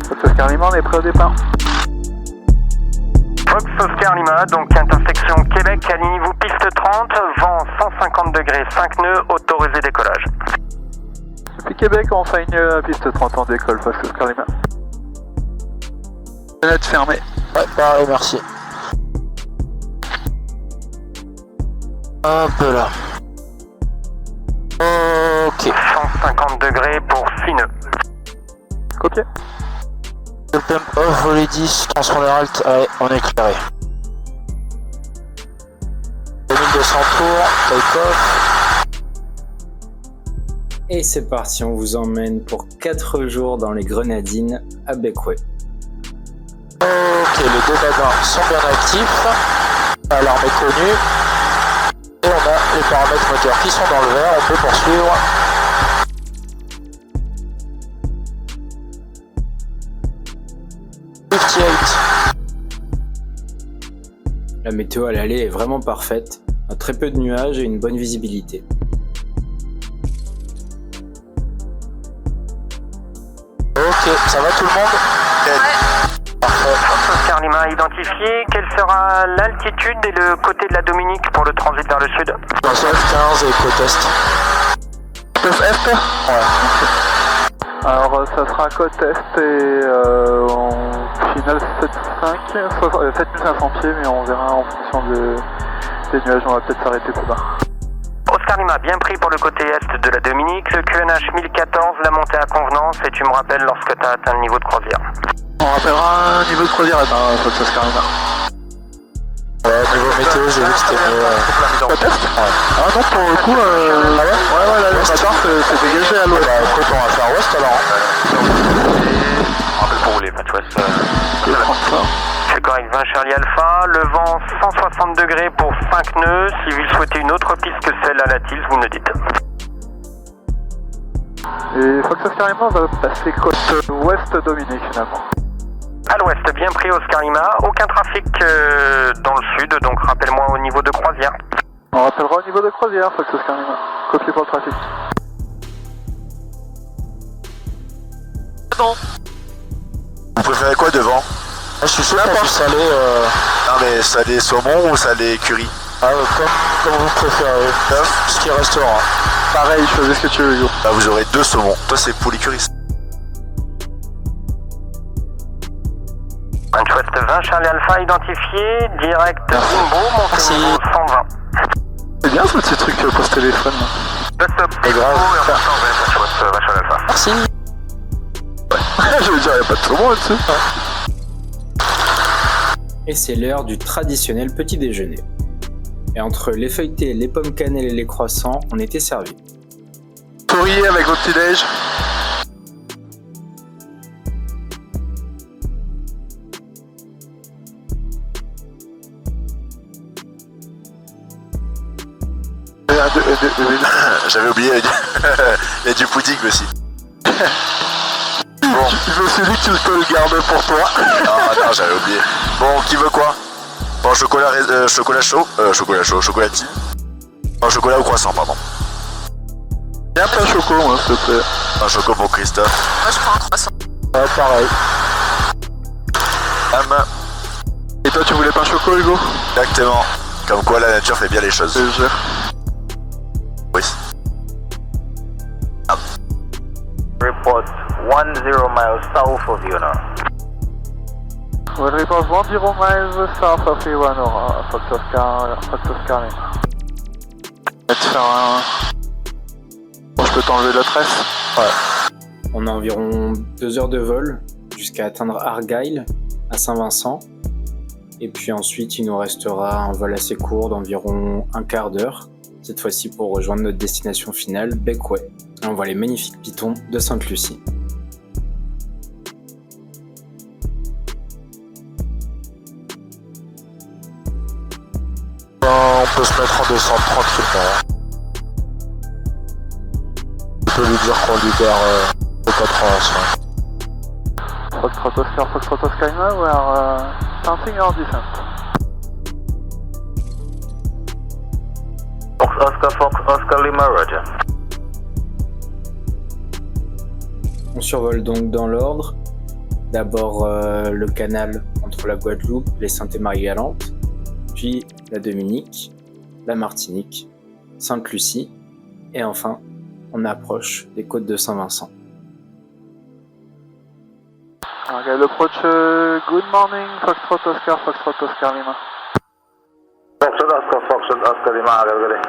Fox Oscar Lima, on est prêt au départ. Fox Oscar Lima, donc intersection Québec, alignez-vous piste 30, vent 150 degrés, 5 nœuds, autorisé décollage. Depuis Québec, on fait une piste 30 en décolle, Fox Oscar Lima. Fenêtre fermée. Ouais, pareil, merci. Hop là. Ok. 150 degrés pour 6 nœuds. Copié. Temp off, volet 10, transpondeur alt, allez, on est éclairé. 2200 tours, take off. Et c'est parti, on vous emmène pour 4 jours dans les Grenadines à Beckway. Ok, les deux wagons sont bien actifs. L'alarme est connue. Et on a les paramètres moteurs qui sont dans le vert, on peut poursuivre. La météo à l'aller est vraiment parfaite, a très peu de nuages et une bonne visibilité. Ok, ça va tout le monde? Ouais. Parfait. Fox Oscar Lima identifié, quelle sera l'altitude et le côté de la Dominique pour le transit vers le sud? 15 et côte est. Côte est? Ouais. Alors ça sera côte est et en finale 7500 pieds, mais on verra en fonction des nuages, on va peut-être s'arrêter plus bas. Oscar Lima, bien pris pour le côté est de la Dominique, le QNH 1014, la montée à convenance et tu me rappelles lorsque tu as atteint le niveau de croisière. On rappellera un niveau de croisière atteint, Fox Oscar Lima. Ouais, niveau météo, j'ai vu que c'était mieux. Côte est? Ouais. Ah non, pour le coup, Ah ouais? ouais, là, le matin, c'est dégagé à l'ouest. Bah, écoute, on va faire ouest alors. Rappel pour rouler, pas de ouest. Je prends ça. C'est correct, 20 Charlie Alpha, le vent 160 degrés pour 5 nœuds. Si vous souhaitez une autre piste que celle à la Tils, vous me dites. Et Fox Oscar Lima va passer côte ouest Dominique finalement. À l'ouest, bien pris Oscar Lima, aucun trafic dans le sud, donc rappelle-moi au niveau de croisière. On rappellera au niveau de croisière, Fox Oscar Lima. Copié pour le trafic. Bon. Vous préférez quoi devant? Je suis chaud pour du salé. Non mais salé saumon ou salé curry? Ah, comme vous préférez. Ce qui restera. Pareil, choisis ce que tu veux, Hugo. Là vous aurez 2 saumons. Toi c'est pour les curry. West 20 Charlie Alpha identifié, direct Bimbo, montez niveau 120. C'est bien ce petit truc post-téléphone. West C'est grave. et en West 20 Charlie Alpha. Merci. Je veux dire, y'a pas de saumon là-dessus. Et c'est l'heure du traditionnel petit déjeuner. Et entre les feuilletés, les pommes cannelle et les croissants, on était servis. Souriez avec vos petits déj. J'avais oublié, il y a du pudding aussi. Bon. Je me suis dit que tu peux le garder pour toi. Non, j'avais oublié. Bon, qui veut quoi? Bon, chocolat chaud, chocolatine. Bon, chocolat ou croissant, pardon. Y'a pas choco, moi, s'il te plaît. Un choco pour Christophe. Moi je prends un croissant. Ouais, pareil. Et toi, tu voulais pas un choco, Hugo? Exactement. Comme quoi la nature fait bien les choses. Je te jure. Oui. Report 10 miles south of Yuna. Well, report 10 miles south of Iwanora, Fox Oscar Lima. Va te faire un... Bon, je peux t'enlever le tresse. Ouais. On a environ 2 heures de vol jusqu'à atteindre Argyle à Saint-Vincent. Et puis ensuite, il nous restera un vol assez court d'environ un quart d'heure. Cette fois-ci pour rejoindre notre destination finale, Beckway. Et on voit les magnifiques pitons de Sainte-Lucie. On peut se mettre en descente tranquillement. On peut lui dire qu'on libère le 85. Foxtrot Oscar Lima, we are starting our descent. Fox Oscar Lima, Roger. On survole donc dans l'ordre. D'abord le canal entre la Guadeloupe, les Saintes-et-Marie-Galante, puis la Dominique, la Martinique, Sainte-Lucie, et enfin, on approche des côtes de Saint-Vincent. Okay, approach, good morning, Foxtrot Oscar Lima. Foxtrot Oscar Lima, Argel.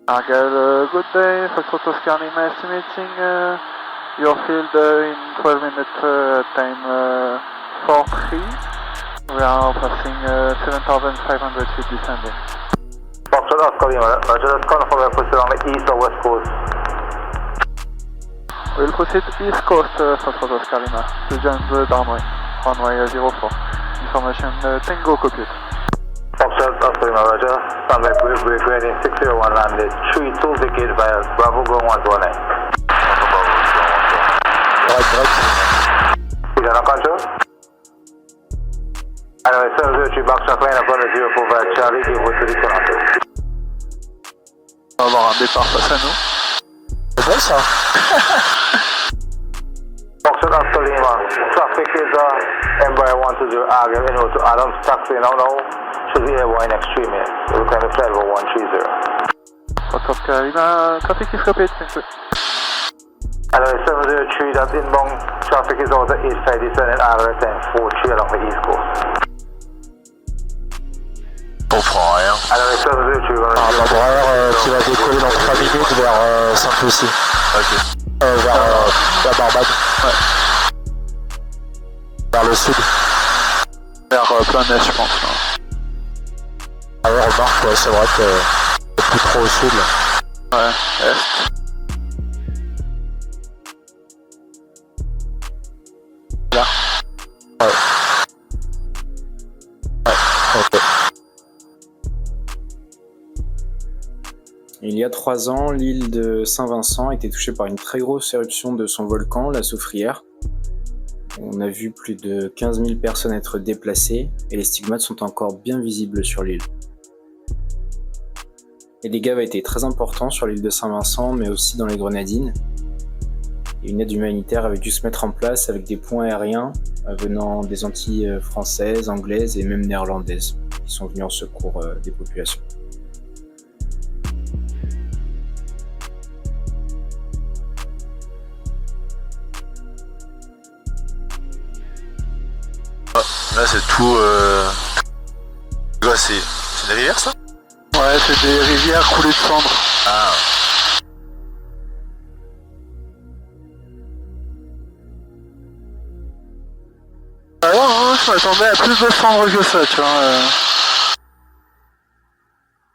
Argel, good day, Foxtrot Oscar Lima, estimating your field in 12 minutes time 4-3. We are passing 7,500 feet descending. Foxtrot Oscar Lima, just confirm we're proceeding on the east or west coast. We'll proceed east coast, Foxtrot Oscar Lima, to join the downway, runway 04. Information Tango copied. Foxtrot Oscar Lima, Roger. Standby break ready 601 landed 32 decade via Bravo going 119. Direct. Is that on control? Anyway, 703 backtrack line up on the 04 via Charlie, give way to the Toronto. On va avoir un départ face à nous. C'est bon ça. Foxtrot Oscar Lima, traffic is Embraer 120 Argel in to Adams, taxi now, should be airborne extreme here. We're going to fly over 130. Foxtrot Oscar Lima, traffic is copied, thank you. Anyway, 703, that inbound traffic is out at 85 descending Argel 1043 along the east coast. On prend rien. Anyway, 703, we're Un Embraer qui va décoller dans 3 minutes vers Sainte-Lucie. Ok. Vers la Barbade. Ouais. Vers le sud. Vers plein est, je pense. Hein. Ah ouais, remarque, ouais, c'est vrai que c'est plus trop au sud là. Ouais, est. Là. Ouais. Ouais, ok. Il y a 3 ans, l'île de Saint-Vincent a été touchée par une très grosse éruption de son volcan, la Soufrière. On a vu plus de 15 000 personnes être déplacées et les stigmates sont encore bien visibles sur l'île. Les dégâts avaient été très importants sur l'île de Saint-Vincent, mais aussi dans les Grenadines. Et une aide humanitaire avait dû se mettre en place avec des ponts aériens venant des Antilles françaises, anglaises et même néerlandaises, qui sont venus en secours des populations. Là c'est tout. C'est des rivières ça? Ouais, c'est des rivières coulées de cendres. Ah. Alors, je m'attendais à plus de cendres que ça, tu vois.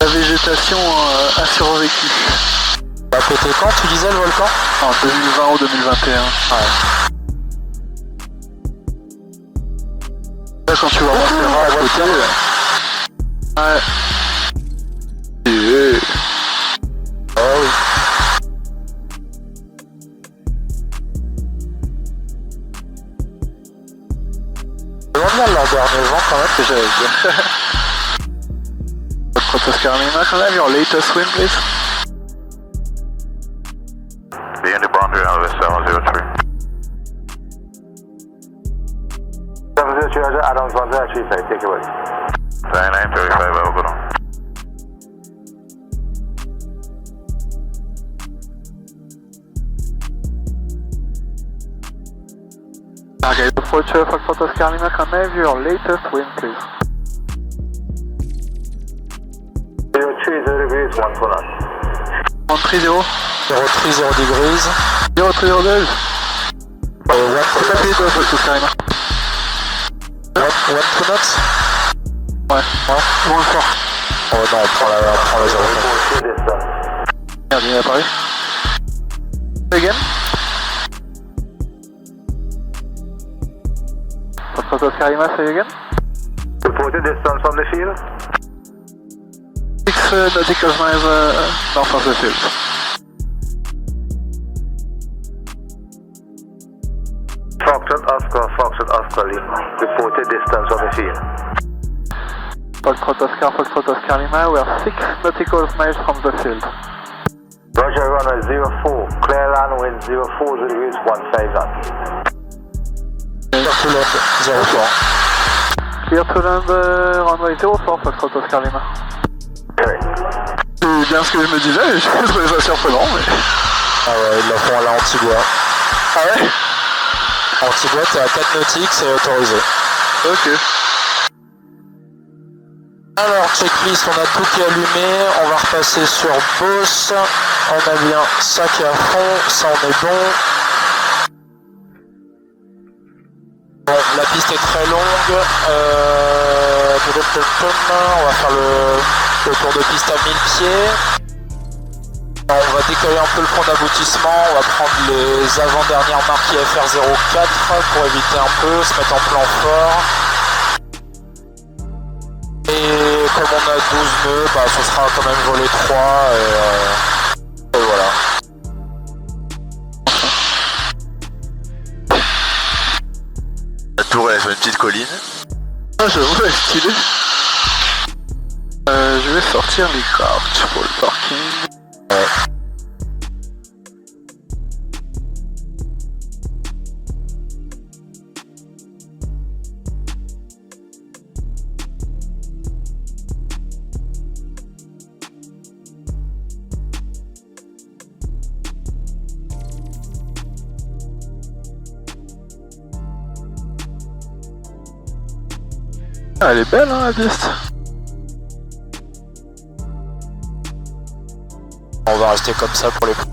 La végétation a survécu. Bah, côté quand tu disais le volcan? En 2020 ou 2021. Ouais. Là, quand tu vas rentrer à côté. Ouais. Oh oui. Je me demande bien leur dernier vent quand même que j'avais dit. Foxtrot Oscar Lima, can I have your latest wind, please? Being the boundary on the 703. 703, Roger, Adams 1035, take it away. 9935, I will go down. Okay, approach Foxtrot Oscar Lima, can I have your latest wind, please? 030 degrees, 1 for us. 130. 030 degrees. 030 degrees. One C'est tapé de Foxtrot Oscar Lima. 2 knots. Ouais, moins fort. Oh non, on prend la 0. Merde, il est apparu. Again. Foxtrot Oscar Lima, say again. Reported distance from the field. 6 nautical miles north of the field. Foxtrot Oscar Lima. Reported distance from the field. Foxtrot Oscar Lima, we are 6 nautical miles from the field. Roger, runway 04. Clear land wind wind 040 degrees 15 knots. Clear to land, 04. Clear to land, runway 04, Foxtrot Oscar Lima. C'est bien ce que je me disais, et je trouvais ça surprenant, mais... Ah ouais, ils la font à la Antigua. Ah ouais? Antigua, t'es à 4 nautiques, c'est autorisé. Ok. Alors, checklist, on a tout qui est allumé. On va repasser sur Boss. On a bien ça qui est à fond, ça on est bon. Bon, la piste est très longue. On va faire le tour de piste à 1000 pieds. On va décaler un peu le point d'aboutissement. On va prendre les avant-dernières marquées FR04 pour éviter un peu, se mettre en plan fort. Et comme on a 12 nœuds, bah, ce sera quand même volet 3 et voilà. La tour elle est sur une petite colline. Ah, j'avoue, elle est stylée. Je vais sortir les cartes pour le parking. Ouais. Ah, elle est belle, hein, la piste. On va rester comme ça pour les faire,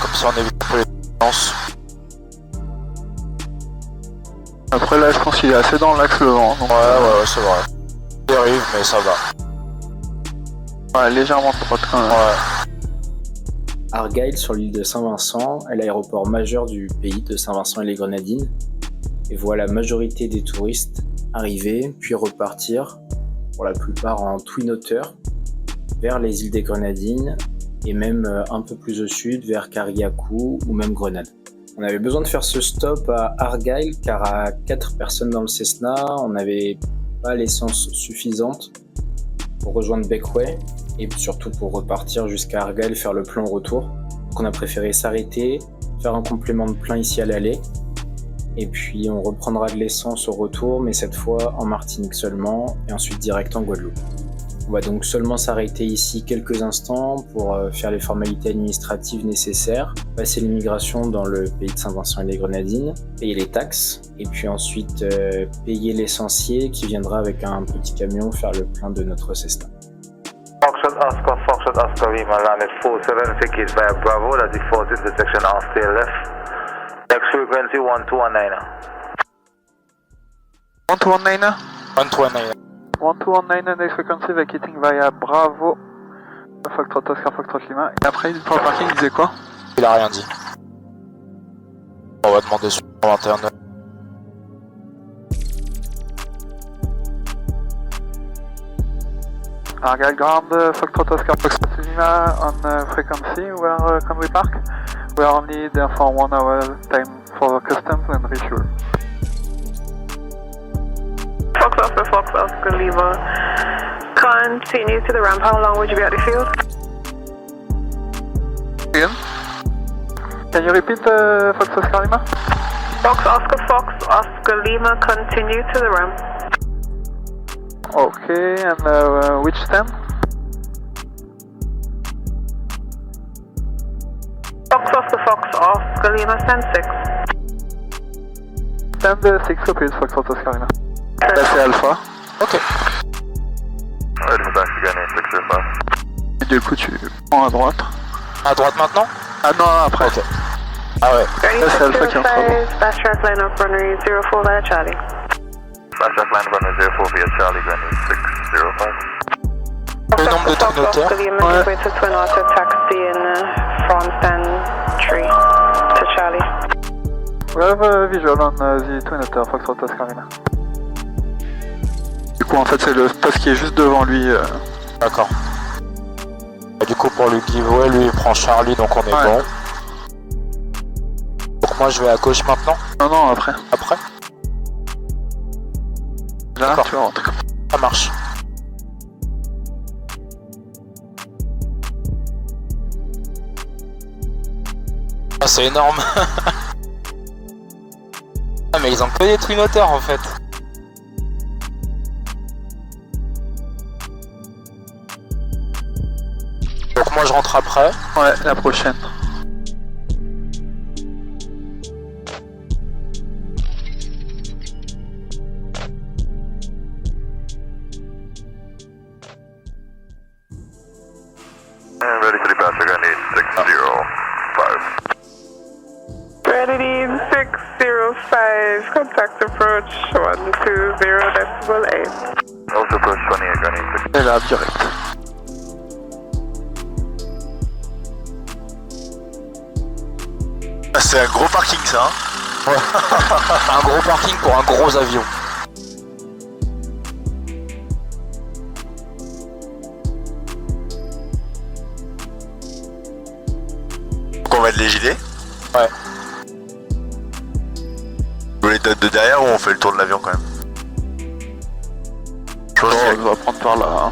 comme ça on évite un peu les distances. Après, là, je pense qu'il est assez dans l'axe le vent. Donc, Ouais, c'est vrai. Il dérive, mais ça va. ouais, légèrement de droite quand même. Ouais. Argyle, sur l'île de Saint-Vincent, est l'aéroport majeur du pays de Saint-Vincent et les Grenadines, et voit la majorité des touristes arriver, puis repartir, pour la plupart en twin otter, vers les îles des Grenadines, et même un peu plus au sud, vers Carriacou ou même Grenade. On avait besoin de faire ce stop à Argyle, car à 4 personnes dans le Cessna, on n'avait pas l'essence suffisante pour rejoindre Beckway, et surtout pour repartir jusqu'à Argyle, faire le plein retour. Donc on a préféré s'arrêter, faire un complément de plein ici à l'aller, et puis on reprendra de l'essence au retour, mais cette fois en Martinique seulement, et ensuite direct en Guadeloupe. On va donc seulement s'arrêter ici quelques instants pour faire les formalités administratives nécessaires, passer l'immigration dans le pays de Saint-Vincent et les Grenadines, payer les taxes, et puis ensuite payer l'essancier qui viendra avec un petit camion faire le plein de notre Cessna. Foxtrot Oscar Lima, landed 47 keys via Bravo, that's the 4th intersection, I'll stay left. Next frequency 1219. 1219. 129. 1219, next frequency vacating via Bravo. Foxtrot Oscar, Foxtrot Lima. Et après, pour le parking, il disait quoi? Il a rien dit. On va demander sur 21. Argyle ground, Foxtrot Oscar, Foxtrot Lima on frequency, where can we park? We are only there for 1 hour time for customs and refuel. Fox Oscar Lima, continue to the ramp. How long would you be at the field? Again? Can you repeat Fox Oscar Lima? Fox Oscar Lima, continue to the ramp. Okay, and which stand? Fox Oscar Lima, stand 6. Stand 6, repeat Fox Oscar Lima. Là c'est Alpha. Ok. Et du coup tu prends à droite. À droite maintenant? Ah non, après. Ok. Ah ouais. Là c'est Alpha qui est en train. Fast track line up runway 04 via Charlie. Fast track line runway 04 via Charlie, Grenade 605. Le nombre de twin otter. Oscar Lima, Ouais. way to twin otter taxi in from stand 3 to Charlie. We have visual on the twin otter, Foxtrot Oscar Lima. Du coup en fait c'est le poste qui est juste devant lui. D'accord. Et du coup pour le giveaway, lui il prend Charlie, donc on est bon. Donc moi je vais à gauche maintenant. Non, après. Après? Là D'accord. tu rentres. Ça marche. Ah, c'est énorme. Ah, mais ils ont que des Twin Otter en fait. Donc moi je rentre après. Ouais, la prochaine. Ready to pass, I need 605. Ready 605, contact approach 120.8. Also approach 20, I need Et là, direct. Ah, c'est un gros parking ça, hein. Ouais. Un gros parking pour un gros avion. Donc on va de les giler. Ouais. Vous voulez de derrière ou on fait le tour de l'avion quand même? On va prendre par là. Hein.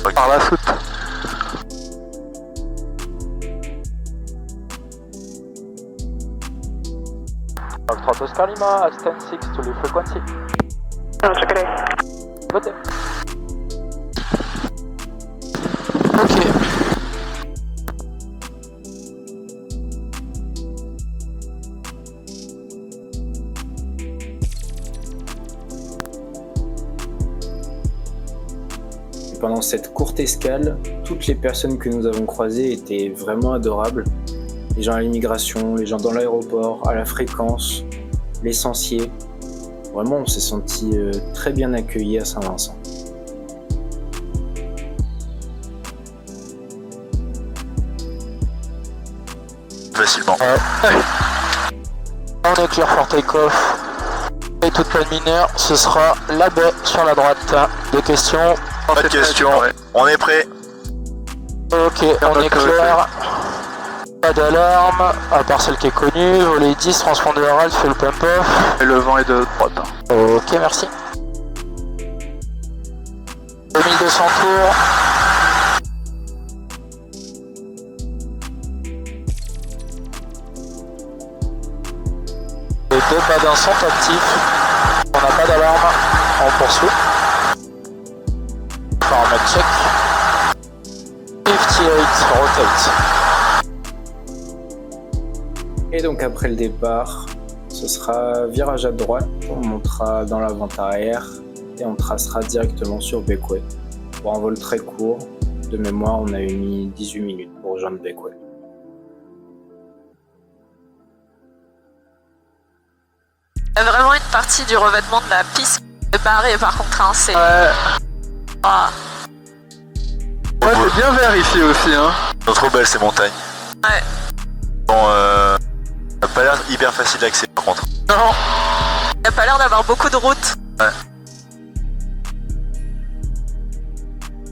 Ok. Par la soute. Foxtrot Oscar Lima, Aston 6 to the frequency. Roger, good day. Votez. Ok. Et pendant cette courte escale, toutes les personnes que nous avons croisées étaient vraiment adorables. Les gens à l'immigration, les gens dans l'aéroport, à la fréquence, l'essentiel. Vraiment, on s'est senti très bien accueillis à Saint-Vincent. Facilement. On est clear for take-off. Et toute pleine mineure, ce sera la baie sur la droite. Des questions? Pas de questions, ouais. on est prêt. Ok, on est clair. Pas d'alarme, à part celle qui est connue. Volet 10, transpondeur Alpha, fait le pump off. Et le vent est de droite. Hein. Ok, merci. 2200 tours. Les deux badins sont actifs. On n'a pas d'alarme. On poursuit. Paramètre check. 58, rotate. Et donc après le départ, ce sera virage à droite, on montera dans la vente arrière et on tracera directement sur Beckway. Pour un vol très court, de mémoire on avait mis 18 minutes pour rejoindre Beckway. Il y a vraiment une partie du revêtement de la piste qui est barrée par contre, hein, c'est... Ouais, Ah, ouais c'est bien vert ici aussi. Hein. Elles sont trop belles ces montagnes. ouais. Bon, ça a pas l'air hyper facile d'accès par contre. Non, il n'y a pas l'air d'avoir beaucoup de routes. Ouais.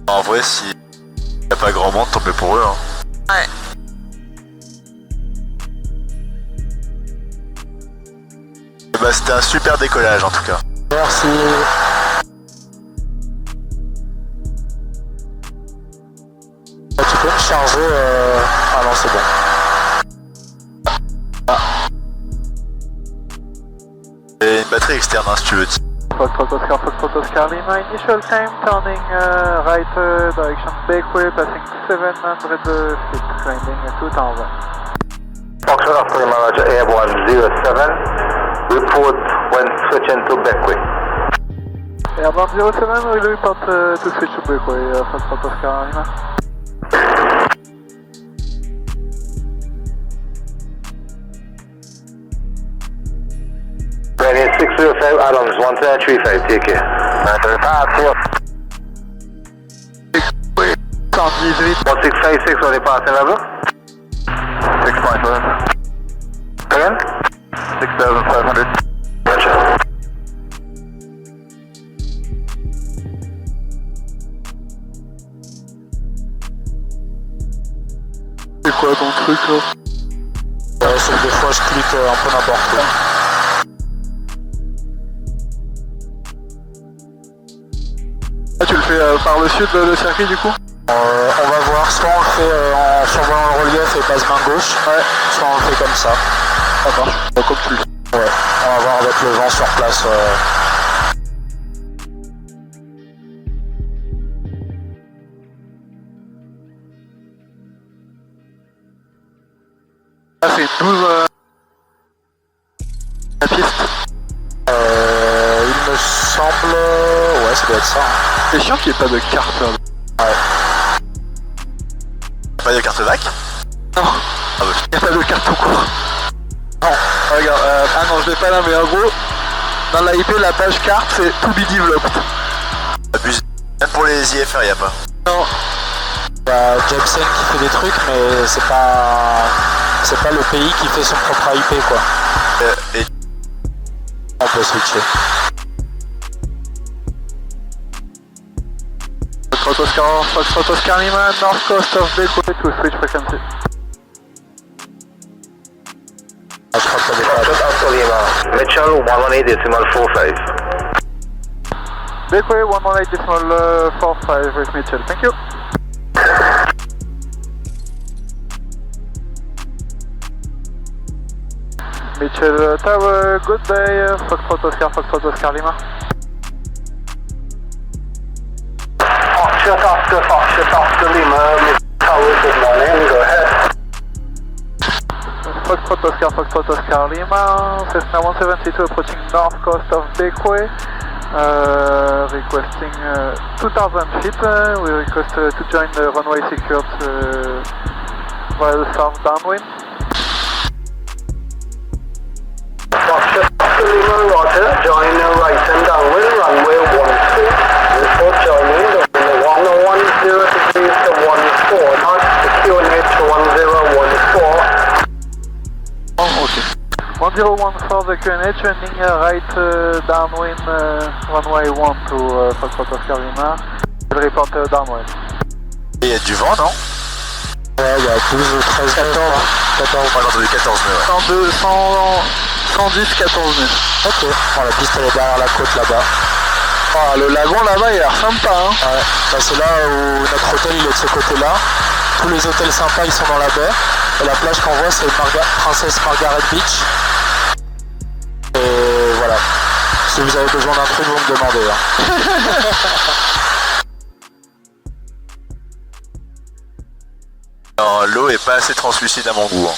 En vrai, si y a pas grand monde, tant mieux pour eux. Hein. Ouais. Et bah, c'était un super décollage en tout cas. Merci. Tu peux me charger Ah non, c'est bon. Et une batterie externe hein, si tu veux. Foxtrot Oscar Lima, initial time turning right direction Bakeway, passing 700 feet, landing 2000. Foxtrot Oscar Lima, Roger, Airborne 07. Report when switching to Beckway. Airborne 07, will report to switch to Bakeway, Foxtrot Oscar Lima. Ready 605 Adams, 1335, take care. 935, 118. 1656 on the passing level. 6.7. Again? 6,500. Gotcha. C'est quoi ton truc là? C'est que des fois je clique un peu n'importe où. Ah tu le fais par le sud le circuit du coup? On va voir, soit on le fait en survolant le relief et passe main gauche, soit on le fait comme ça. Ça marche, comme tu le fais. Ouais, on va voir avec le vent sur place. Ça fait 12 la piste. Il me semble... Ouais, ça doit être ça. C'est chiant qu'il n'y ait pas de carte. Ouais. Pas de carte VAC? Non, Ah ouais. il n'y a pas de carte tout court. Non, regarde, ah non, je l'ai pas là, mais en gros, dans l'IP, la page carte, c'est to be developed. Abusé. Même pour les IFR, y a pas. Non, Bah, Jebsen qui fait des trucs, mais c'est pas le pays qui fait son propre IP, quoi. Et On peut switcher. Foxtrot Oscar Lima, north coast of Bakery to switch frequency. Ah, je crois que ça dépasse. Oscar Lima, Mitchell 118.45. Bakery 118.45 with Mitchell, thank you. Mitchell Tower, good day, Foxtrot Oscar Lima. Oscar Lima, Mitchell Tower, good morning, go ahead. Foxtrot Oscar Lima, Cessna 172 approaching north coast of Bakery, requesting 2000 feet, we request to join the runway secured via the south downwind. Oscar Lima, roger, join right and downwind, runway 12, report joining the 110 degrees to 14 knots, the QNH 1014. Oh, okay. 1014 the QNH, ending right downwind, runway 1 to Foxtrot Oscar Lima. We'll report downwind. il y a du vent, non? Ouais, il y a 12, 13, 14. Ouais, j'ai entendu 14 nœuds, ouais. 110, 14 000. Ok, bon, la piste elle est derrière la côte là-bas. Ah, le lagon là-bas il a l'air sympa, hein. Ouais, bah, c'est là où notre hôtel il est de ce côté-là. Tous les hôtels sympas ils sont dans la baie. Et la plage qu'on voit c'est Princess Margaret Beach. Et voilà. Si vous avez besoin d'un truc, vous me demandez. Hein. Non, l'eau est pas assez translucide à mon goût. Hein.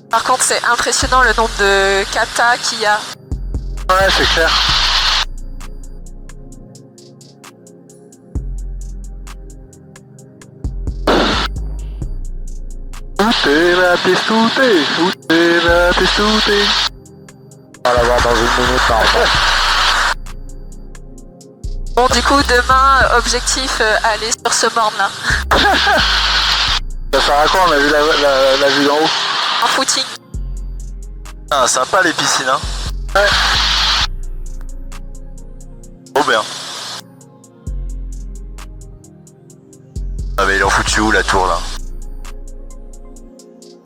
Par contre, c'est impressionnant le nombre de katas qu'il y a. Ouais, c'est clair. Où est la piste, où est la piste, où est? On va la voir dans une minute normalement. Bon, du coup, demain, objectif, aller sur ce morne-là. Ça sert à quoi? On a vu la vue d'en haut. En footing. Ah, sympa les piscines, hein. Ouais. Trop bien. Ah mais il en foutu où la tour là?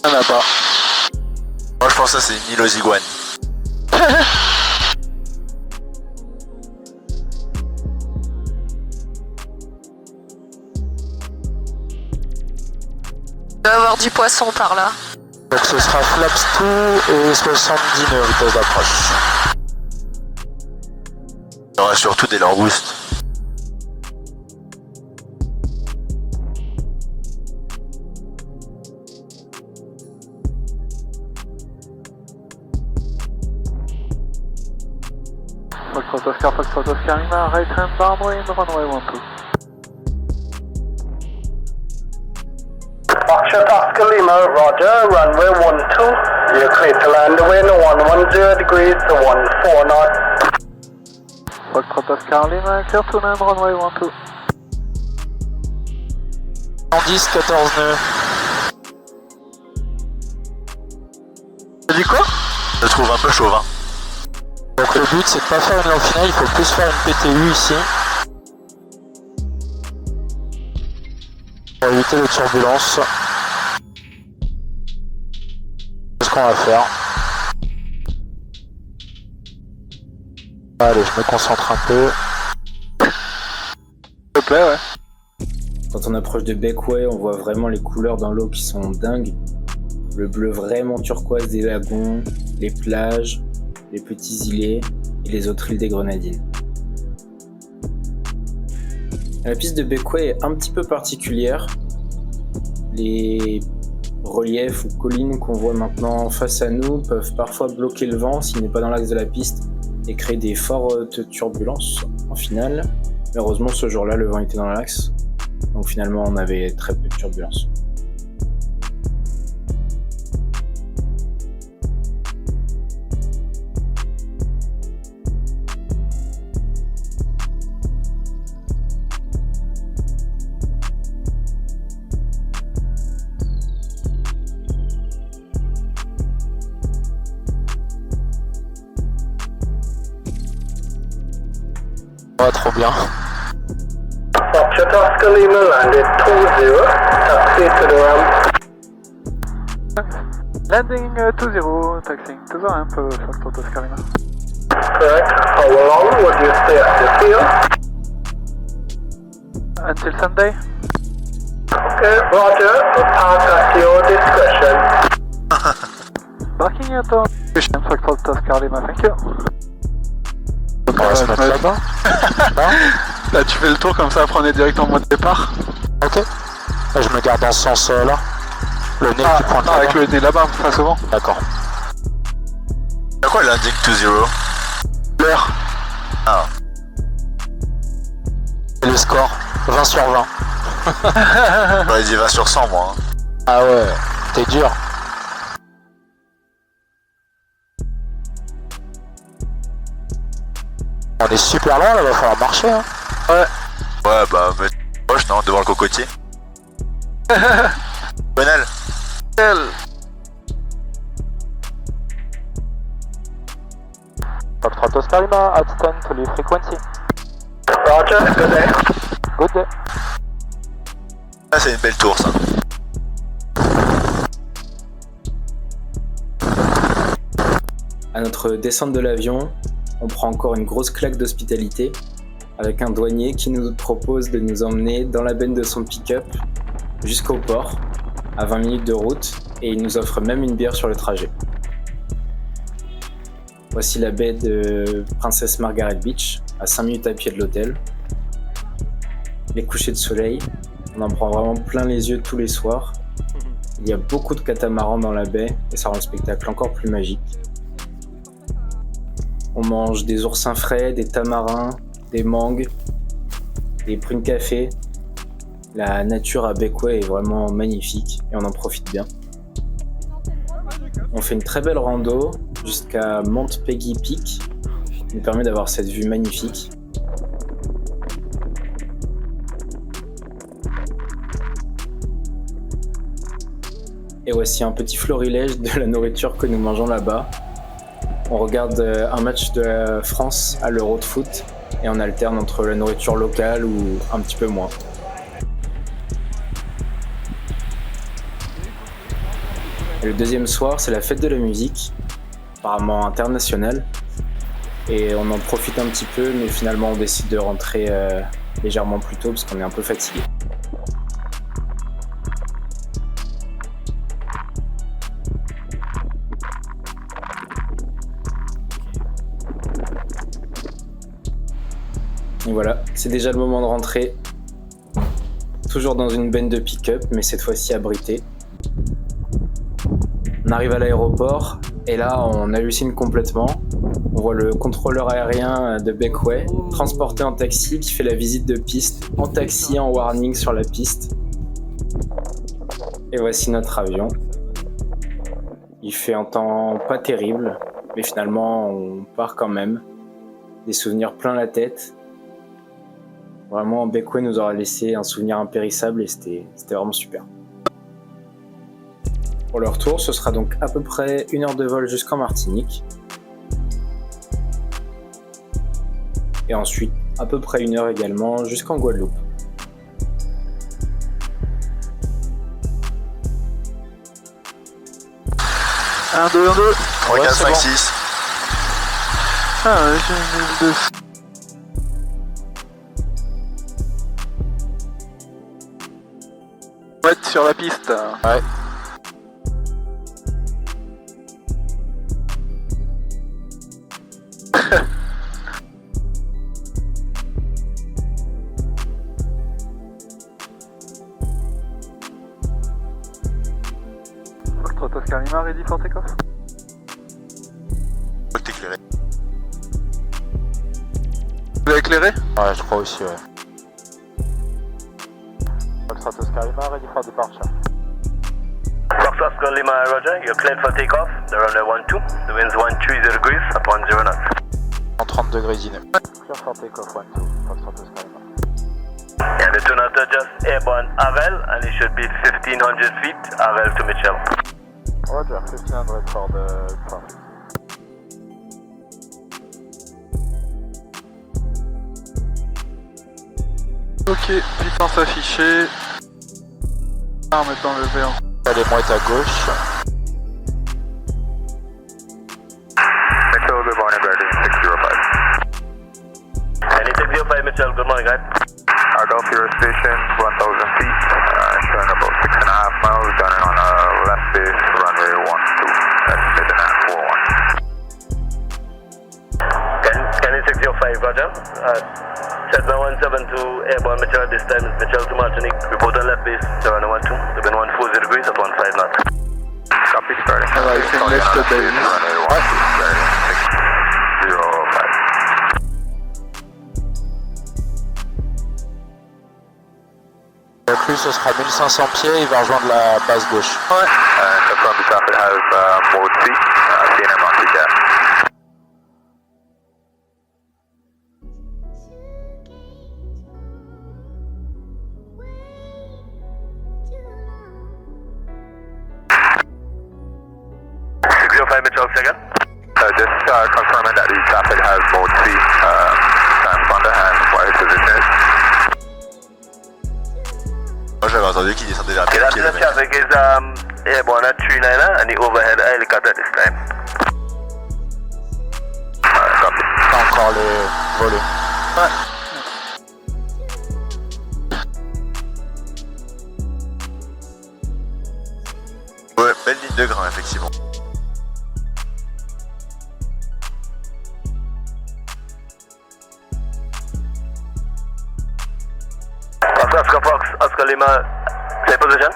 Il n'y en a pas. Moi je pense que ça c'est une île aux iguanes. Il doit y avoir du poisson par là. Donc ce sera flaps 2 et 70 nœuds vitesse d'approche. Il y aura surtout des langoustes. Foxtrot Oscar Lima, right hand downwind, runway 12. Foxtrot Oscar Lima, roger, runway 12. You're clear to land the wind 110 degrees to 14 knots. Foxtrot Oscar Lima, clear to land, runway 12. 110, 14 nœuds. T'as dit quoi? Je le trouve un peu chauvin. Donc le but c'est de pas faire une lance finale, il faut plus faire une PTU ici. Pour éviter les turbulences. C'est ce qu'on va faire. Allez, je me concentre un peu. S'il te plaît, ouais. Quand on approche de Beckway, on voit vraiment les couleurs dans l'eau qui sont dingues. Le bleu vraiment turquoise des lagons, les plages, les petits îlets et les autres îles des Grenadines. La piste de Beckway est un petit peu particulière. Les reliefs ou collines qu'on voit maintenant face à nous peuvent parfois bloquer le vent s'il n'est pas dans l'axe de la piste et créer des fortes turbulences en finale. Mais heureusement, ce jour-là, le vent était dans l'axe, donc finalement, on avait très peu de turbulences. Ouais, trop bien. Foxtrot Oscar Lima landed 2-0, taxi to the ramp. Landing 2-0, taxiing to the ramp, Foxtrot Oscar Lima. Correct. How long would you stay at the field? Until Sunday? Okay, Roger. Park at your discretion. Parking at your discretion, Foxtrot Oscar Lima, thank you. On va se mettre là-bas. Là, tu fais le tour comme ça, après on est direct en mode départ. Ok. Là, je me garde dans ce sens-là. Le nez qui pointe non, là-bas. avec le nez là-bas, face au vent. D'accord. Y'a quoi landing 2-0? L'heure. Ah. Et le score 20 sur 20. J'aurais dit 20 sur 100 moi. Hein. Ah ouais, t'es dur. On est super loin là, va falloir marcher hein. Ouais. Ouais bah mais proche non, devant le cocotier. Bonal. Foxtrot Oscar Lima, at 10 to leave frequency. Roger, good day. Good day. Ah c'est une belle tour ça. À notre descente de l'avion, on prend encore une grosse claque d'hospitalité avec un douanier qui nous propose de nous emmener dans la benne de son pick-up jusqu'au port, à 20 minutes de route, et il nous offre même une bière sur le trajet. Voici la baie de Princess Margaret Beach, à 5 minutes à pied de l'hôtel. Les couchers de soleil, on en prend vraiment plein les yeux tous les soirs. Il y a beaucoup de catamarans dans la baie et ça rend le spectacle encore plus magique. On mange des oursins frais, des tamarins, des mangues, des prunes café. La nature à Beckway est vraiment magnifique et on en profite bien. On fait une très belle rando jusqu'à Mount Peggy Peak, qui nous permet d'avoir cette vue magnifique. Et voici un petit florilège de la nourriture que nous mangeons là-bas. On regarde un match de la France à l'Euro de foot et on alterne entre la nourriture locale ou un petit peu moins. Et le deuxième soir, c'est la fête de la musique, apparemment internationale. Et on en profite un petit peu, mais finalement on décide de rentrer légèrement plus tôt parce qu'on est un peu fatigué. Et voilà, c'est déjà le moment de rentrer. Toujours dans une benne de pick-up, mais cette fois-ci abritée. On arrive à l'aéroport, et là on hallucine complètement. On voit le contrôleur aérien de Beckway, transporté en taxi, qui fait la visite de piste, en taxi, en warning sur la piste. Et voici notre avion. Il fait un temps pas terrible, mais finalement on part quand même. Des souvenirs plein la tête. Vraiment, Beckway nous aura laissé un souvenir impérissable et c'était vraiment super. Pour le retour, ce sera donc à peu près 1 heure de vol jusqu'en Martinique. Et ensuite, à peu près 1 heure également jusqu'en Guadeloupe. Un, deux, 3, 4, 5, 6. Ah ouais, j'ai une 1200. Ouais, sur la piste. Ouais. Foxtrot Oscar Lima, ready for takeoff. Faut que t'éclaires. Vous avez éclairé? Ouais, je crois aussi, ouais. Foxtrot Oscar Lima, ready for departure. Fox Oscar Lima, Roger. You're cleared for takeoff. The runway 12. The wind's 130 degrees at 10 knots. 130 degrés in. Clear for takeoff, 12, Foxtrot Oscar Lima. And the tune after just airborne Harel, and it should be 1500 feet, Harel to Mitchell. Roger, 1500 for the traffic. Ok, puissance affichée. Arme dans le vert. Les mouettes à gauche. Mitchell, good morning, Birdie, 605. Any 605, Mitchell, good morning, guys. Philadelphia Station, 1,000 feet, showing about 6.5 miles, turning on left base, runway 12, estimating at 41. Kenny 605, Roger. Cessna 172, airborne Mitchell at this time, Mitchell to Martinique. Report on left base, runway 12, the wind 140 degrees at 15 knots. Copy, starting. Alright, c'est une left base. Runway 12, starting 605. Le plus, ce sera 1500 pieds, il va rejoindre la base gauche. Ouais. Confirm the traffic has mode C, CNM on TCAS. Mitchell, second. Just confirming that the traffic has mode C, transponder and wire position is. Moi j'avais entendu qu'il descendait vers 1000 The km. traffic is airborne at 39 and the overhead helicopter this time. Copy. Pas encore les volets. Ouais, belle ligne de grain, effectivement. Oscar Lima, same position.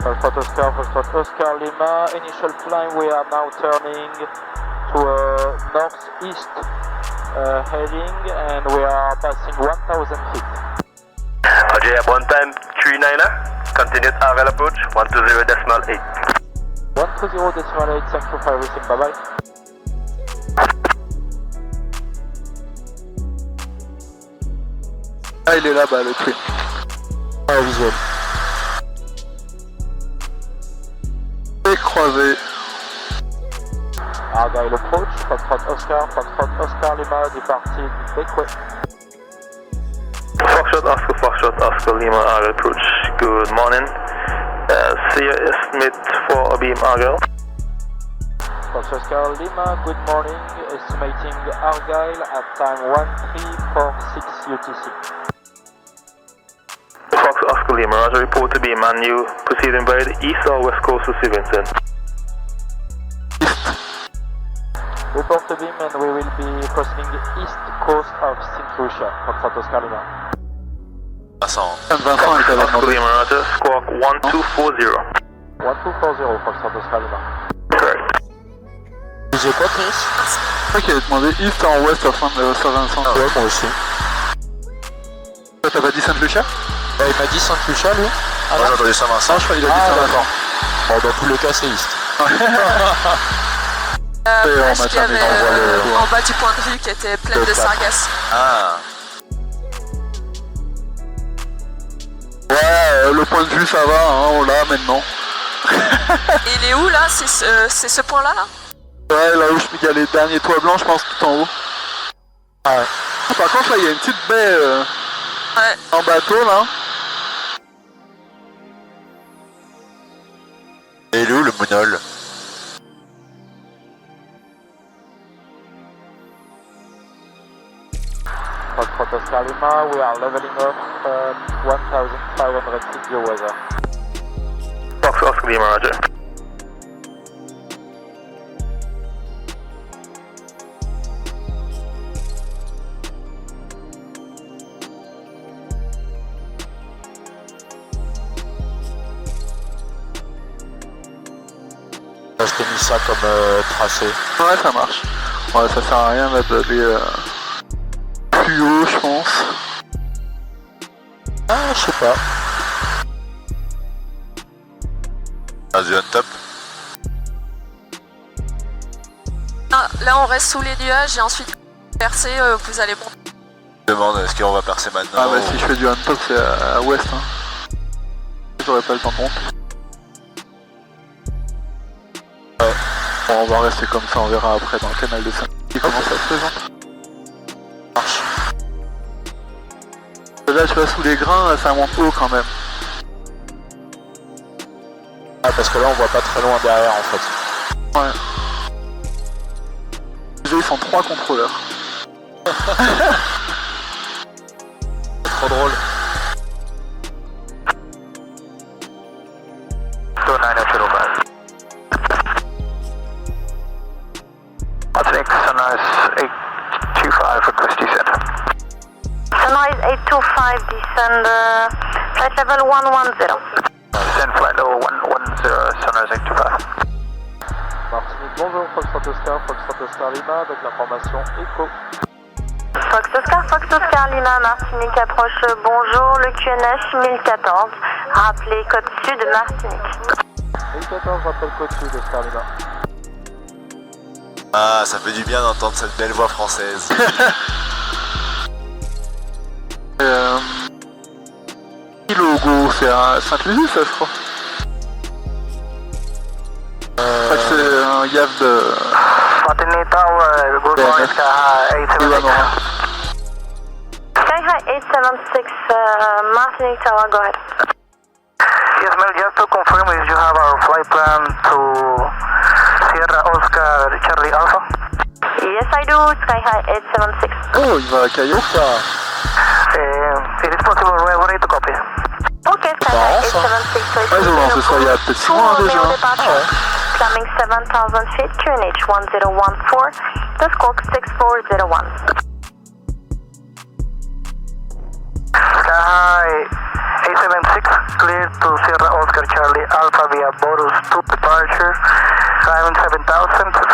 Foxtrot Oscar Lima, initial climb, we are now turning to northeast heading and we are passing 1000 feet. Roger, one time 39er, continued RL approach, 120.8. 120.8, thank you for everything, bye bye. Ah, il est là-bas, le twin. Ah, visuel. Et croisé. Argyle approach, Foxtrot Oscar Lima, departing Bakeway. Foxtrot Oscar Lima, Argyle approach. Good morning. See your estimate for a beam Argyle. Foxtrot Oscar Lima, good morning. Estimating Argyle at time 1346 UTC. Fox Oscar Lima, Roger, report to beam and you proceeding by the east or west coast of Stevenson. Report to beam and we will be proceeding east coast of St. Lucia, Foxtrot Oscar Lima. Vincent. Vincent est à la Oscar Lima, Roger, squawk 1240. 1240, Foxtrot Oscar Lima. Correct. Vous avez quoi, Chris? Je crois qu'il avait demandé east en west afin de Saint-Vincent. Ouais, moi aussi. Toi, t'as pas dit Saint-Lucia? Ouais, il m'a dit Saint Lucia, lui. Ah, Moi non, j'ai entendu Saint-Vincent. Non, je crois qu'il a dit ah Saint-Vincent. d'accord. Bon, dans tous les cas, c'est East. Parce on qu'il y avait en bas du point de vue qui était plein de sargasses. Ah. Ouais, le point de vue ça va, hein, on l'a maintenant. Et il est où là? C'est ce point-là là? Ouais, là où il y a les derniers toits blancs, je pense, tout en haut. Ah ouais. Par contre, là, il y a une petite baie Ouais. en bateau, là. Et il est où le monol? Lima, we are leveling off 1,500 feet view weather. Fox Oscar Lima, roger. Je t'ai mis ça comme tracé. Ouais, ça marche. Ouais, ça sert à rien d'aller plus haut, je pense. Ah, je sais pas. Vas-y, on top. Ah, là, on reste sous les nuages et ensuite, percer, vous allez monter. Je demande, est-ce qu'on va percer maintenant Ah bah si je fais du on-top, c'est à ouest. Hein. J'aurais pas le temps de monter. Bon, on va rester comme ça, on verra après dans le canal de Saint-Denis comment ça se présente. Marche. Là, tu vois, sous les grains, ça monte haut quand même. Ah, parce que là, on voit pas très loin derrière, en fait. Ouais. Déjà, ils sont 3 contrôleurs. C'est trop drôle. 29 Martinique, Sunrise 825 request descent. Sunrise 825, descend flight level 110. Descend flight level 110, Sunrise 825. Martinique, bonjour, Foxtrot Oscar Lima, avec l'information ECHO. Fox Oscar Lima, Martinique approche, bonjour, le QNH 1014. Rappelez code sud Martinique. 1014, rappelle code sud Oscar Lima. Ah, ça fait du bien d'entendre cette belle voix française. Logo, c'est à Sainte-Lucie, ça, je crois. C'est un YAV de... Martinique Tower, good morning, Sky High 876. Sky High 876, Martinique Tower, go ahead. Yes, Mel, just to confirm if you have our flight plan to Sierra Oscar Charlie Alpha. Yes, I do, Sky High 876. Oh, il va à Caillou, ça. It is possible, we're ready to copy. Ok, Sky High 876, so Ouais, ils ont lancé ça il y a peut-être 6 mois déjà. Climbing 7,000 feet, QNH 1014, the squawk 6401. Sky High 876, clear to Sierra Oscar Charlie Alpha via Borus 2 departure, climbing 7,000,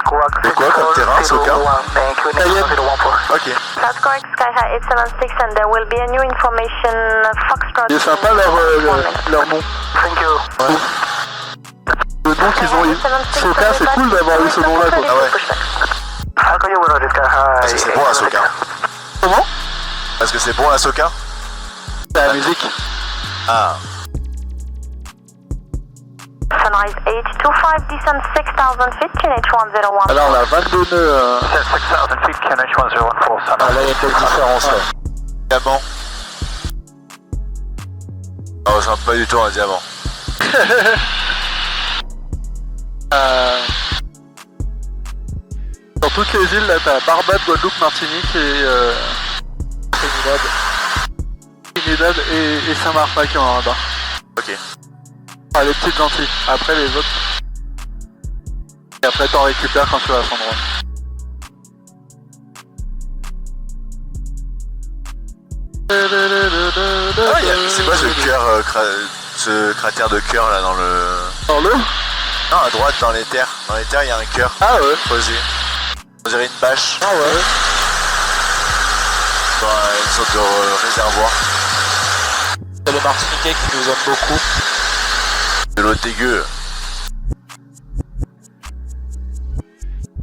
squawk C'est quoi comme terrain, Soka? 6401, and QNH 1014. Ok. That's correct, Sky High 876, and there will be a new information, Foxtrot. Il est sympa leur nom. Thank you. Ouais. Le nom qu'ils ont eu. Soka, c'est cool d'avoir eu ce nom-là, quoi. Ah ouais. How can you word it, Sky High? Parce que c'est bon la Soka. Comment? Parce que c'est bon la Soka. C'est la musique. Ah. Sunrise 825, descend 6,000 feet, QNH 101. Alors, on a 22 nœuds. 6,000 feet, QNH 1014. Ah, là, il y a quelques différences, là. Diamant. Non, je ressemble pas du tout à un diamant. Dans toutes les îles, là, t'as Barbade, Guadeloupe, Martinique et Trinidad et Saint-Martin qui ont un radar. Ok. Ah, les petites gentilles. Après, les autres. Et après, t'en récupères quand tu vas à son endroit. Ah, c'est quoi ce cœur, ce cratère de cœur là dans le... Dans l'eau? Non, à droite, dans les terres. Dans les terres, il y a un cœur. Ah ouais. Creusé. On dirait une bâche. Ah ouais. Une sorte de réservoir. C'est les Martiniquais qui nous aiment beaucoup. De l'eau dégueu.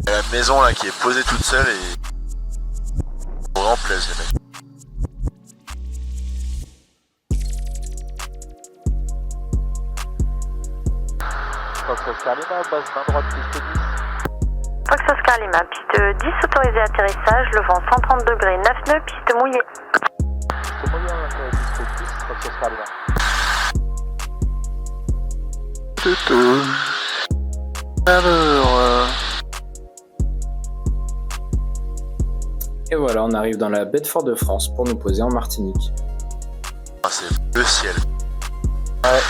Il y a la maison là qui est posée toute seule et... Au grand plaisir les mecs. Fox Oscar Lima, base main droite, piste 10. Fox Oscar Lima, piste 10, autorisé atterrissage, le vent 130 degrés, 9 nœuds, piste mouillée. Piste mouillée, piste 10, Fox Oscar Lima. Alors... Et voilà, on arrive dans la baie de Fort-de-France pour nous poser en Martinique. Ah, c'est le ciel. Ouais.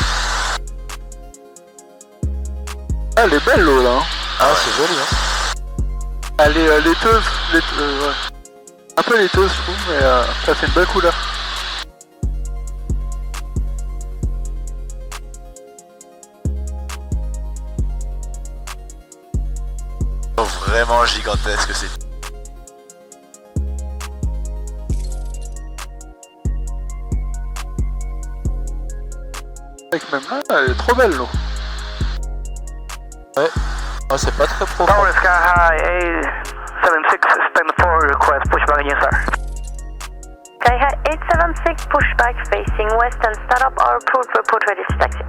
Ah, elle est belle l'eau là. Ah, c'est joli, hein. Elle est laiteuse, ouais. Un peu laiteuse, je trouve, mais ça fait une belle couleur. Vraiment gigantesque, c'est. Avec même là, elle est trop belle l'eau. Ouais. Ouais, c'est pas très profond. Tower Sky High 876, stand for request, pushback again, sir. Sky High 876, pushback facing west and start up our approved report ready to taxi.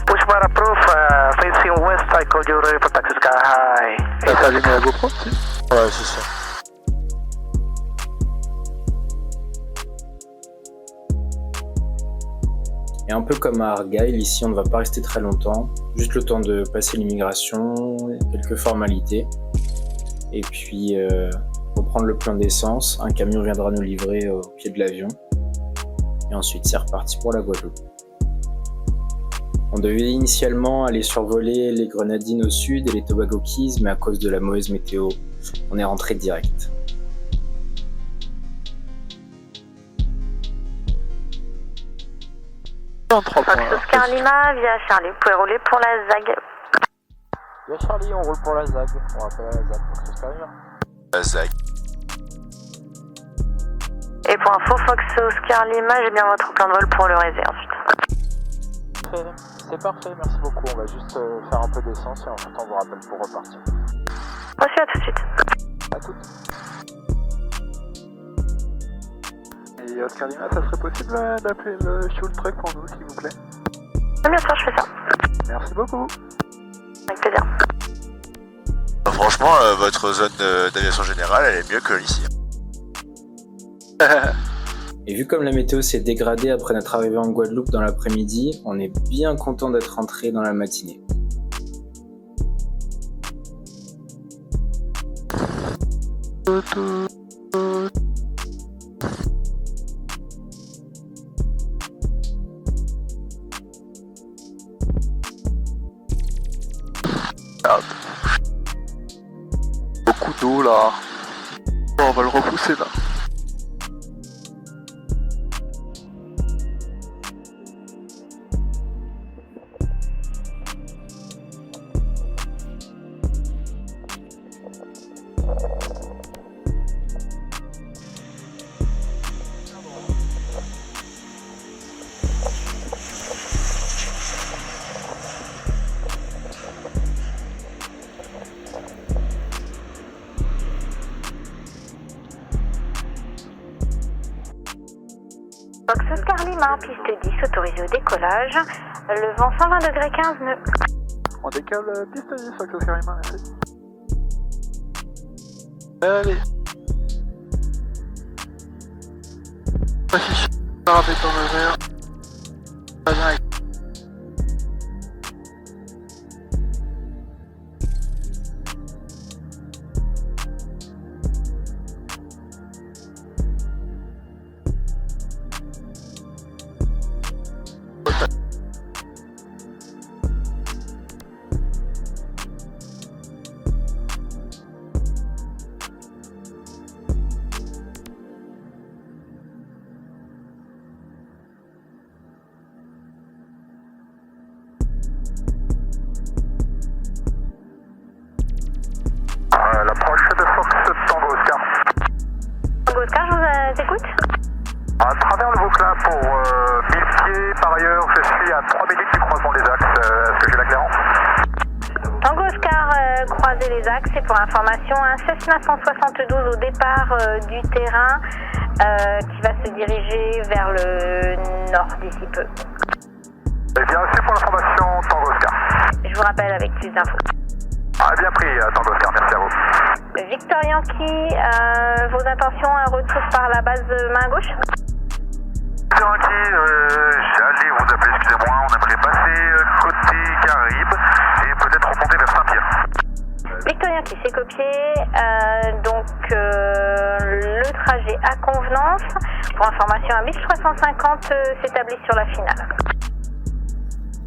Pushback approved, facing west, I called you ready for taxi Sky High. T'as allumé la GoPro aussi? Ouais, c'est ça. Et un peu comme à Argyle, ici on ne va pas rester très longtemps, juste le temps de passer l'immigration, quelques formalités, et puis reprendre le plein d'essence, un camion viendra nous livrer au pied de l'avion, et ensuite c'est reparti pour la Guadeloupe. On devait initialement aller survoler les Grenadines au sud et les Tobago Keys, mais à cause de la mauvaise météo, on est rentré direct. Fox Oscar Lima, via Charlie, vous pouvez rouler pour la ZAG. Via Charlie, on roule pour la ZAG. On rappelle la ZAG, Fox Oscar Lima. La ZAG. Et pour info, Fox Oscar Lima, j'ai bien votre plan de vol pour le réserve ensuite. C'est parfait, merci beaucoup. On va juste faire un peu d'essence et ensuite on vous rappelle pour repartir. Reçu, à tout de suite. À toutes. Et Oscar Lima, ça serait possible d'appeler le fuel truck pour nous, s'il vous plaît? Bien sûr, je fais ça. Merci beaucoup. Avec plaisir. Franchement, votre zone d'aviation générale, elle est mieux que ici. Et vu comme la météo s'est dégradée après notre arrivée en Guadeloupe dans l'après-midi, on est bien content d'être rentré dans la matinée. Merde. Beaucoup d'eau là. Bon, on va le repousser là. Fox Oscar Lima, piste 10, autorisé au décollage. Le vent 120 degrés 15 nœuds. On décale piste 10, Fox Oscar Lima, merci. Allez. Affiche. Rapide dans le vert. Pas bien avec. L'approche de Fox Tango Oscar. Tango Oscar, je vous écoute. À travers le Vauclin pour 1000 pieds, par ailleurs je suis à 3 minutes du croisement des axes, est-ce que j'ai la clairance? Tango Oscar, croisez les axes et pour information, un Cessna 172 au départ du terrain qui va se diriger vers le nord d'ici peu. Eh bien, c'est pour l'information Tango Oscar. Je vous rappelle avec plus d'infos. Ah, bien pris Tango Oscar, merci à vous. Victor Yankee, vos intentions, un retour par la base main gauche? Victor Yankee, j'allais vous appeler, excusez-moi, on aimerait passer côté Caraïbes et peut-être remonter vers Saint-Pierre. Victor Yankee, c'est copié. à convenance. Pour information, un 1350 s'établit sur la finale.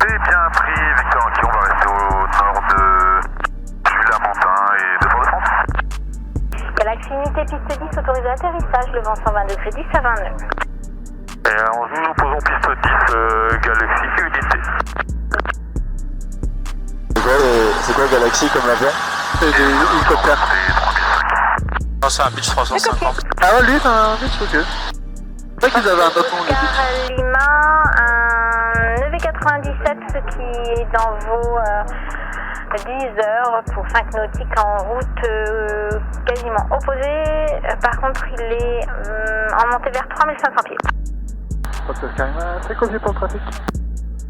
C'est bien pris, Victor Inky, on va rester au nord de Lamentin et de Fort-de-France. Galaxy Unité piste 10 autorisé atterrissage, le vent 120 degrés 10 à 20 nœuds. Et nous posons piste 10, Galaxy Unité. C'est quoi Galaxy comme avion? C'est des hélicoptères. Non, c'est un Beech 350. Ah ouais, lui, c'est un Beech, ok. C'est vrai qu'ils avaient un autre nom, les Beech. Oscar Lima, un EV97 qui est dans vos 10 heures pour 5 nautiques en route quasiment opposée. Par contre, il est en montée vers 3500 pieds. Oscar Lima, c'est quoi pour le trafic?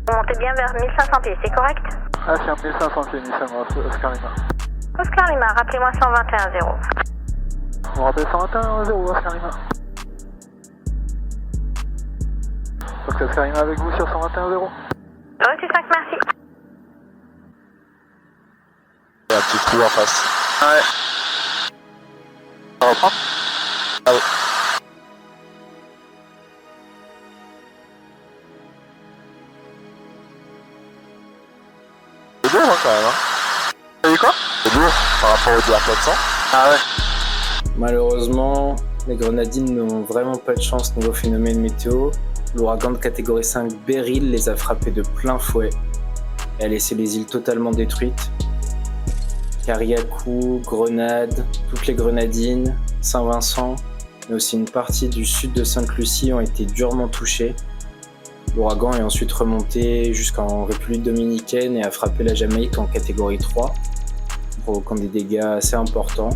Vous montez bien vers 1500 pieds, c'est correct? Ah, c'est un 1500 pieds initialement, Oscar Lima. Oscar Lima, rappelez-moi 121-0. On rappelle 121-0, Oscar Lima. Oscar Lima avec vous sur 121-0. Reçu 5, merci. Il y a un petit trou en face. Ouais. Ça reprend? Ah oui. C'est lourd hein, quand même. Hein. T'as dit quoi? C'est lourd par rapport au DR400. Ah ouais. Malheureusement, les grenadines n'ont vraiment pas de chance niveau phénomène météo. L'ouragan de catégorie 5 Beryl les a frappés de plein fouet et a laissé les îles totalement détruites. Carriacou, Grenade, toutes les grenadines, Saint-Vincent, mais aussi une partie du sud de Sainte-Lucie ont été durement touchées. L'ouragan est ensuite remonté jusqu'en République dominicaine et a frappé la Jamaïque en catégorie 3, provoquant des dégâts assez importants.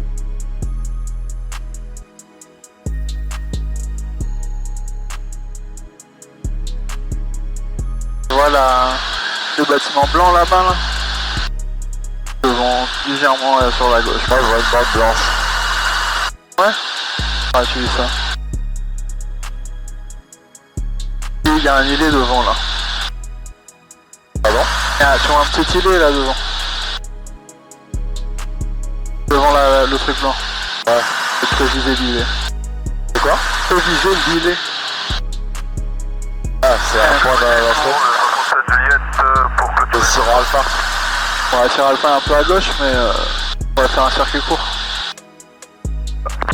Voilà le bâtiment blanc là-bas là. Devant légèrement sur la gauche. Moi je vois une bande blanche. Ouais. Ah tu vis ça. Et il y a un îlet devant là. Ah bon? Tu vois un petit îlet là devant. Devant le truc blanc. Ouais. C'est très visé l'îlet. C'est quoi? Très visé l'îlet. Ah c'est un point dans la fenêtre. Juliette pour que Le Sierra Alpha. On va tirer Alpha un peu à gauche mais on va faire un circuit court.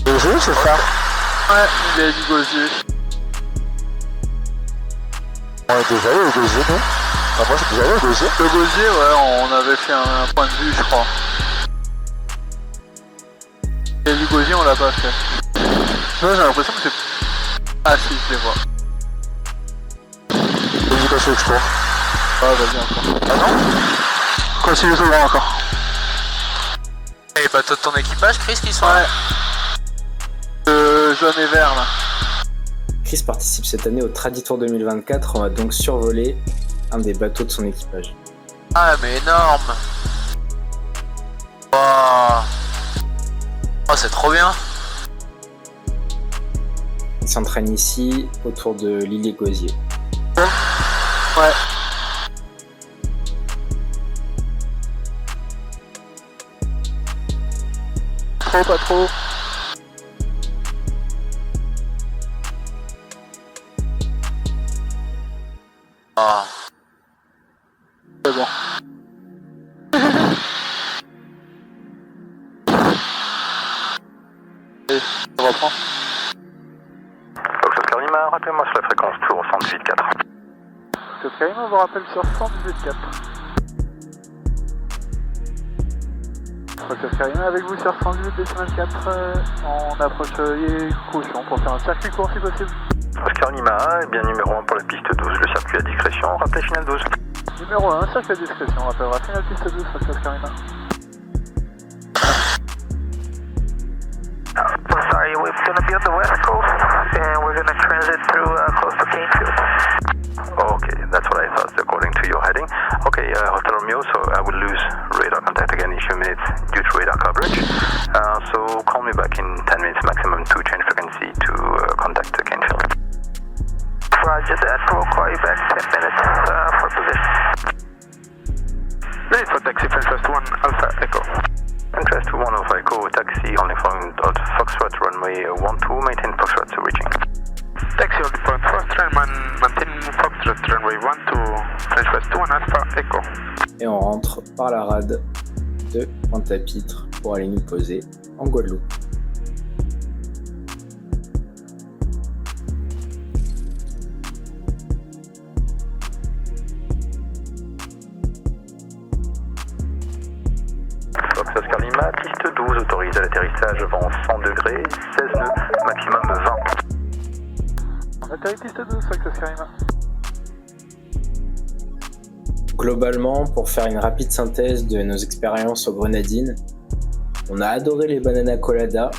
Le jeu c'est ça? Ouais, il est du gosier. On est déjà allé au gosier nous? Enfin moi j'ai déjà allé au gosier. Le gosier ouais on avait fait un point de vue je crois. Et du gosier on l'a pas fait. Moi j'ai l'impression que c'est... Ah si je les vois. Vas-y quoi c'est que je tourne? Ah vas-y encore. Ah non? Continue tout droit encore. Et les bateaux de ton équipage, Chris, qui sont là? Ouais. Jaune et vert là. Chris participe cette année au Traditour 2024, on va donc survoler un des bateaux de son équipage. Ah mais énorme. Wow. Oh c'est trop bien. Il s'entraîne ici autour de l'île Gosier. Ouais. Trop, pas trop. Oh. C'est bon. Et ça reprend. Oscar Lima, rappelez-moi sur la fréquence tour 118.4. Oscar Lima vous rappelle sur 118.4. Oscar Lima avec vous sur 118.4. On approche caution pour faire un circuit court si possible. Oscar Lima, bien numéro 1 pour la piste 12, le circuit à discrétion, rappelez final 12. Numéro 1, circuit à discrétion, on rappellera final piste 12 sur Oscar Lima. Sorry, we're going to be on the west coast and we're going to transit through close to Canefield. Okay, that's what I thought according to your heading. Okay, Hotel Romeo, so I will lose radar contact again in a few minutes due to radar coverage. So call me back in 10 minutes maximum to change frequency to contact Canefield. Roger that, we'll call you back 10 minutes for position. Ready for taxi, Interest 1 Alpha Echo. Interest 1 Alpha Echo, taxi only following Foxtrot runway 12, maintain Foxtrot. wave 1 to French West 2 and Alpha Echo. Et on rentre par la rade de Pointe-à-Pitre pour aller nous poser en Guadeloupe. Fox Oscar Lima, piste 12, autorise à l'atterrissage vent 100 degrés, 16 nœuds, maximum 20. On atterrit piste 12, Fox Oscar Lima. Globalement, pour faire une rapide synthèse de nos expériences aux Grenadines, on a adoré les bananas colada.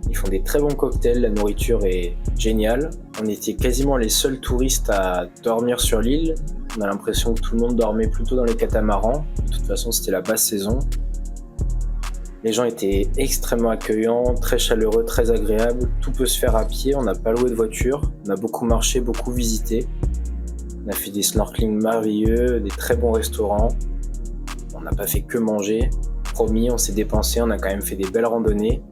Ils font des très bons cocktails, la nourriture est géniale. On était quasiment les seuls touristes à dormir sur l'île. On a l'impression que tout le monde dormait plutôt dans les catamarans. De toute façon, c'était la basse saison. Les gens étaient extrêmement accueillants, très chaleureux, très agréables. Tout peut se faire à pied, on n'a pas loué de voiture. On a beaucoup marché, beaucoup visité. On a fait des snorkelings merveilleux, des très bons restaurants. On n'a pas fait que manger. Promis, on s'est dépensé, on a quand même fait des belles randonnées.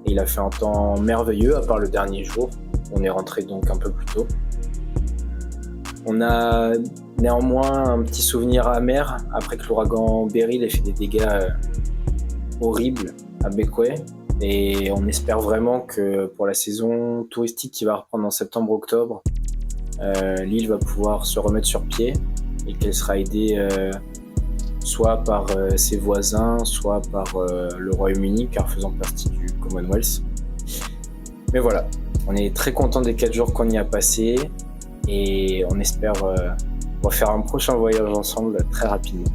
Et il a fait un temps merveilleux, à part le dernier jour. On est rentré donc un peu plus tôt. On a néanmoins un petit souvenir amer après que l'ouragan Beryl ait fait des dégâts horribles à Bequia. Et on espère vraiment que pour la saison touristique qui va reprendre en septembre-octobre, l'île va pouvoir se remettre sur pied et qu'elle sera aidée soit par ses voisins, soit par le Royaume-Uni, car faisant partie du Commonwealth. Mais voilà, on est très content des 4 jours qu'on y a passé et on espère refaire un prochain voyage ensemble très rapidement.